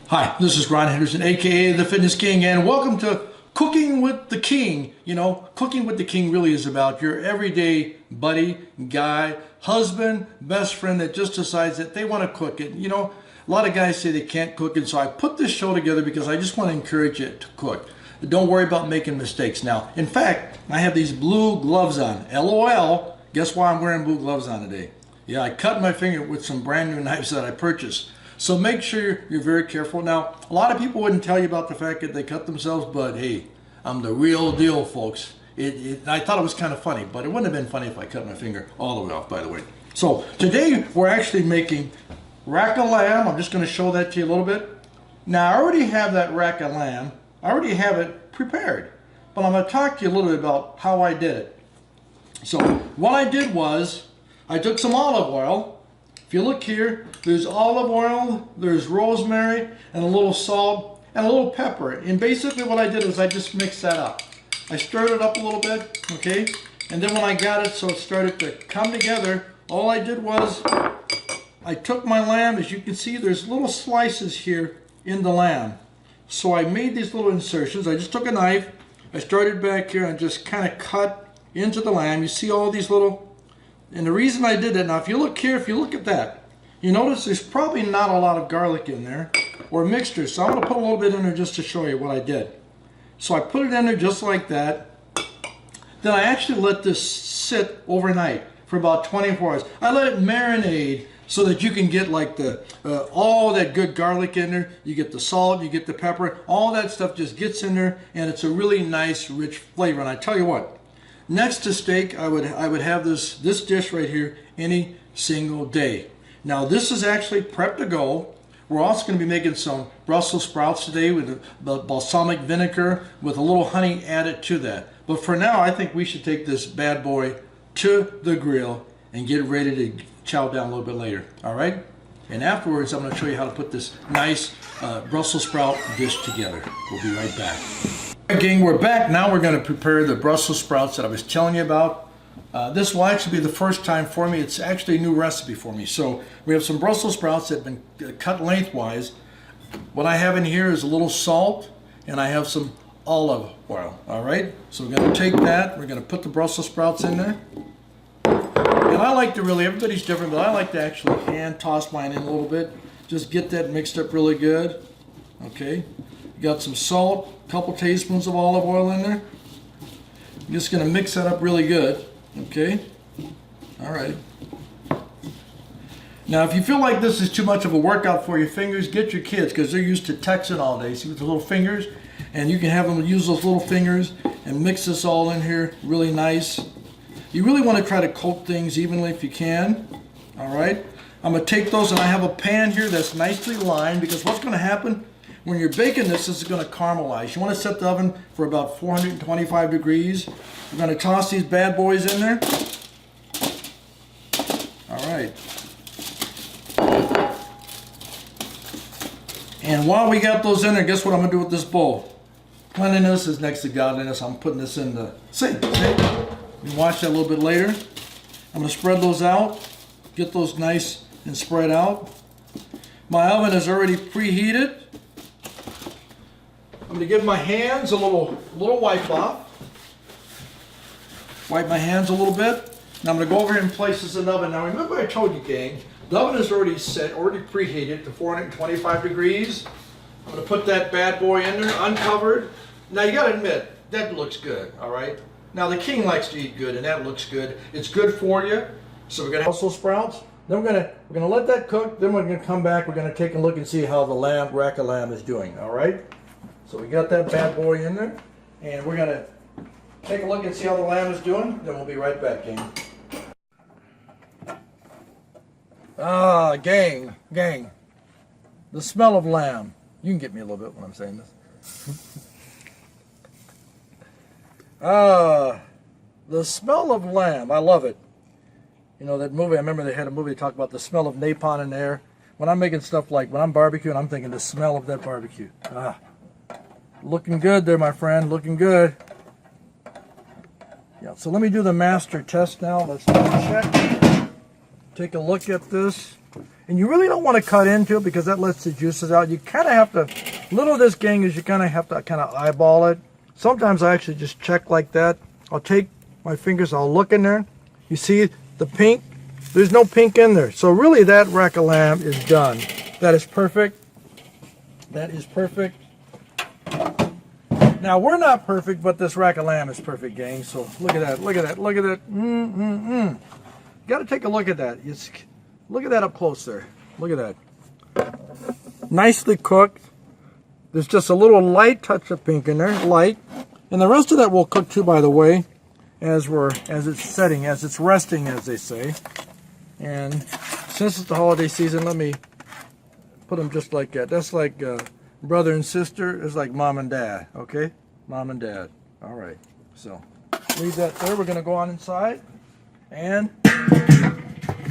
Hi, this is Ron Henderson, aka The Fitness King, and welcome to Cooking with the King. You know, cooking with the King really is about your everyday buddy, guy, husband, best friend that just decides that they want to cook it. You know, a lot of guys say they can't cook, and so I put this show together because I just want to encourage you to cook. Don't worry about making mistakes. Now, in fact, I have these blue gloves on. LOL, guess why I'm wearing blue gloves on today? Yeah, I cut my finger with some brand new knives that I purchased. So make sure you're very careful. Now, a lot of people wouldn't tell you about the fact that they cut themselves, but hey, I'm the real deal, folks. I thought it was kind of funny, but it wouldn't have been funny if I cut my finger all the way off, by the way. So today we're actually making rack of lamb. I'm just going to show that to you a little bit. Now, I already have that rack of lamb. I already have it prepared, but I'm going to talk to you a little bit about how I did it. So what I did was I took some olive oil. If you look here, there's olive oil, there's rosemary, and a little salt, and a little pepper. And basically what I did was I just mixed that up. I stirred it up a little bit, okay? And then when I got it so it started to come together, all I did was I took my lamb. As you can see, there's little slices here in the lamb. So I made these little insertions. I just took a knife, I started back here and just kind of cut into the lamb. You see all these little. And the reason I did that, now if you look here, if you look at that, you notice there's probably not a lot of garlic in there or mixture. So I'm going to put a little bit in there just to show you what I did. So I put it in there just like that. Then I actually let this sit overnight for about 24 hours. I let it marinate so that you can get like the all that good garlic in there. You get the salt, you get the pepper, all that stuff just gets in there, and it's a really nice, rich flavor. And I tell you what, next to steak, I would have this dish right here any single day. Now this is actually prepped to go. We're also going to be making some Brussels sprouts today with the balsamic vinegar with a little honey added to that. But for now, I think we should take this bad boy to the grill and get ready to chow down a little bit later. All right? And afterwards, I'm going to show you how to put this nice Brussels sprout dish together. We'll be right back. Gang, we're back. Now we're going to prepare the Brussels sprouts that I was telling you about. This will actually be the first time for me. It's actually a new recipe for me. So we have some Brussels sprouts that have been cut lengthwise. What I have in here is a little salt, and I have some olive oil. All right? So we're going to take that. We're going to put the Brussels sprouts in there. And I like to really, everybody's different, but I like to actually hand toss mine in a little bit. Just get that mixed up really good. Okay? Got some salt, a couple tablespoons of olive oil in there. I'm just going to mix that up really good. Okay? All right. Now, if you feel like this is too much of a workout for your fingers, get your kids, because they're used to texting all day. See with the little fingers? And you can have them use those little fingers and mix this all in here really nice. You really want to try to coat things evenly if you can. All right? I'm going to take those, and I have a pan here that's nicely lined, because what's going to happen when you're baking this is going to caramelize. You want to set the oven for about 425 degrees. We're going to toss these bad boys in there. All right. And while we got those in there, guess what I'm going to do with this bowl? Cleanliness is next to godliness. I'm putting this in the sink. We can wash that a little bit later. I'm going to spread those out. Get those nice and spread out. My oven is already preheated. I'm going to give my hands a little wipe off. Wipe my hands a little bit. Now I'm going to go over here and place this in the oven. Now remember I told you, gang, the oven is already set, already preheated to 425 degrees. I'm going to put that bad boy in there, uncovered. Now you got to admit, that looks good, all right? Now the king likes to eat good, and that looks good. It's good for you. So we're going to have Brussels sprouts. Then we're going to let that cook. Then we're going to come back. We're going to take a look and see how the rack of lamb is doing, all right? So we got that bad boy in there, and we're going to take a look and see how the lamb is doing. Then we'll be right back, gang. Ah, gang. The smell of lamb. You can get me a little bit when I'm saying this. The smell of lamb. I love it. You know, that movie, I remember they had a movie that talked about the smell of napalm in there. When I'm making stuff like, when I'm barbecuing, I'm thinking the smell of that barbecue. Looking good there, my friend, looking good. Yeah, so let me do the master test now. Let's check. Take a look at this. And you really don't want to cut into it because that lets the juices out. You kind of have to, little of this, gang, is you kind of have to kind of eyeball it. Sometimes I actually just check like that. I'll take my fingers, I'll look in there. You see the pink? There's no pink in there. So really that rack of lamb is done. That is perfect. That is perfect. Now we're not perfect, but this rack of lamb is perfect, gang. So look at that, look at that, look at that. You got to take a look at that. Look at that up close there. Look at that. Nicely cooked. There's just a little light touch of pink in there, light. And the rest of that will cook too, by the way, as it's setting, as it's resting, as they say. And since it's the holiday season, let me put them just like that. That's like brother and sister. It's like mom and dad, okay? Mom and dad. All right. So leave that there. We're going to go on inside and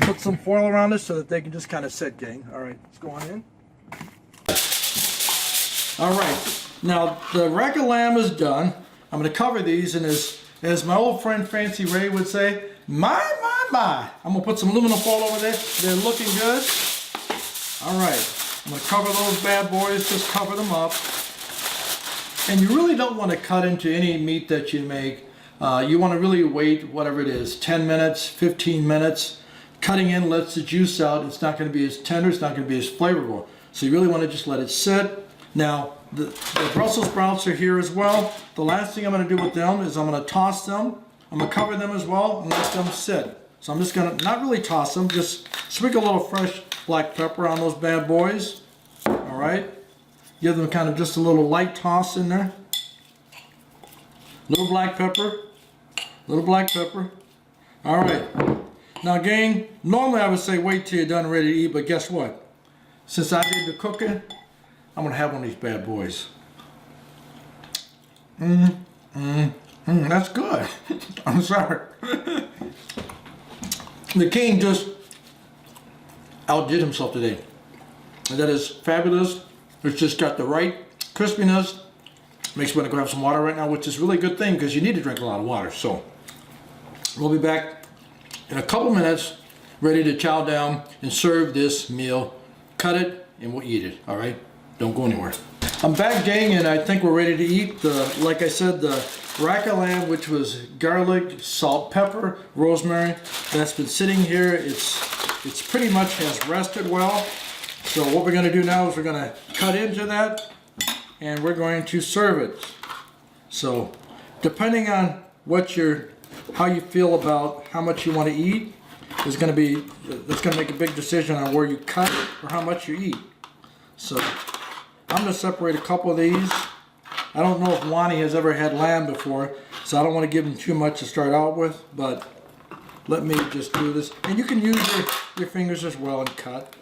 put some foil around it so that they can just kind of sit, gang. All right, let's go on in. All right. Now the rack of lamb is done. I'm going to cover these, and as my old friend Fancy Ray would say, my. I'm going to put some aluminum foil over there. They're looking good. All right. I'm going to cover those bad boys, just cover them up. And you really don't want to cut into any meat that you make. You want to really wait, whatever it is, 10 minutes, 15 minutes. Cutting in lets the juice out. It's not going to be as tender. It's not going to be as flavorful. So you really want to just let it sit. Now, the Brussels sprouts are here as well. The last thing I'm going to do with them is I'm going to toss them. I'm going to cover them as well and let them sit. So I'm just going to not really toss them, just sprinkle a little fresh black pepper on those bad boys. All right. Give them kind of just a little light toss in there. Little black pepper. Little black pepper. All right. Now, gang, normally I would say wait till you're done ready to eat, but guess what? Since I did the cooking, I'm going to have one of these bad boys. That's good. I'm sorry. The king just outdid himself today. And that is fabulous. It's just got the right crispiness. Makes me want to grab some water right now, which is really a good thing because you need to drink a lot of water. So we'll be back in a couple minutes, ready to chow down and serve this meal. Cut it and we'll eat it. All right? Don't go anywhere. I'm back, gang, and I think we're ready to eat. Like I said, the rack of lamb, which was garlic, salt, pepper, rosemary. That's been sitting here. It's pretty much has rested well. So what we're going to do now is we're going to cut into that and we're going to serve it. So depending on how you feel about how much you want to eat, that's going to make a big decision on where you cut or how much you eat. So I'm going to separate a couple of these. I don't know if Wani has ever had lamb before, so I don't want to give him too much to start out with, but let me just do this. And you can use your fingers as well and cut.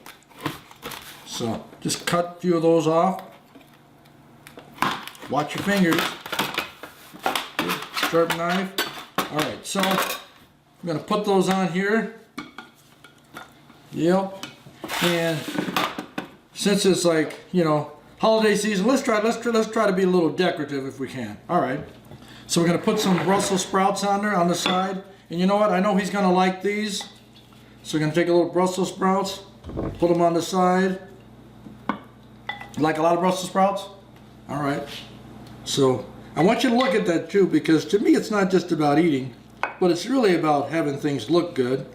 So just cut a few of those off. Watch your fingers. Sharp knife. All right, so I'm going to put those on here. Yep. And since it's like, holiday season, let's try to be a little decorative if we can. All right. So we're going to put some Brussels sprouts on there on the side. And you know what? I know he's going to like these. So we're going to take a little Brussels sprouts, put them on the side. You like a lot of Brussels sprouts? All right. So I want you to look at that too, because to me it's not just about eating, but it's really about having things look good.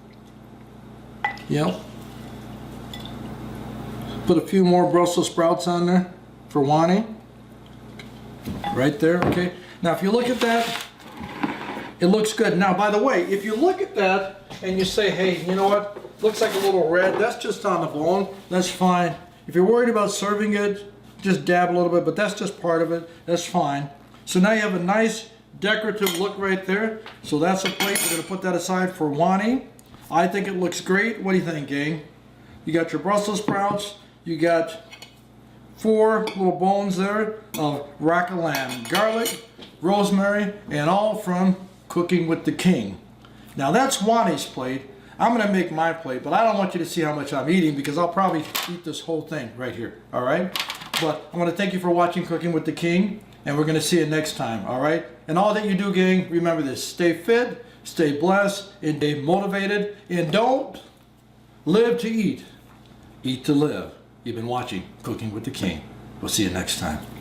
Put a few more Brussels sprouts on there for Wani. Right there, okay. Now if you look at that, it looks good. Now by the way, if you look at that and you say, hey, you know what? Looks like a little red. That's just on the bone. That's fine. If you're worried about serving it, just dab a little bit, but that's just part of it. That's fine. So now you have a nice decorative look right there. So that's a plate. We're going to put that aside for Wani. I think it looks great. What do you think, gang? You got your Brussels sprouts. You got 4 little bones there of rack of lamb, garlic, rosemary, and all from Cooking with the King. Now that's Wani's plate. I'm going to make my plate, but I don't want you to see how much I'm eating because I'll probably eat this whole thing right here. All right? But I want to thank you for watching Cooking with the King, and we're going to see you next time. All right? And all that you do, gang, remember this. Stay fit, stay blessed, and stay motivated, and don't live to eat. eat to live. You've been watching Cooking with the King. We'll see you next time.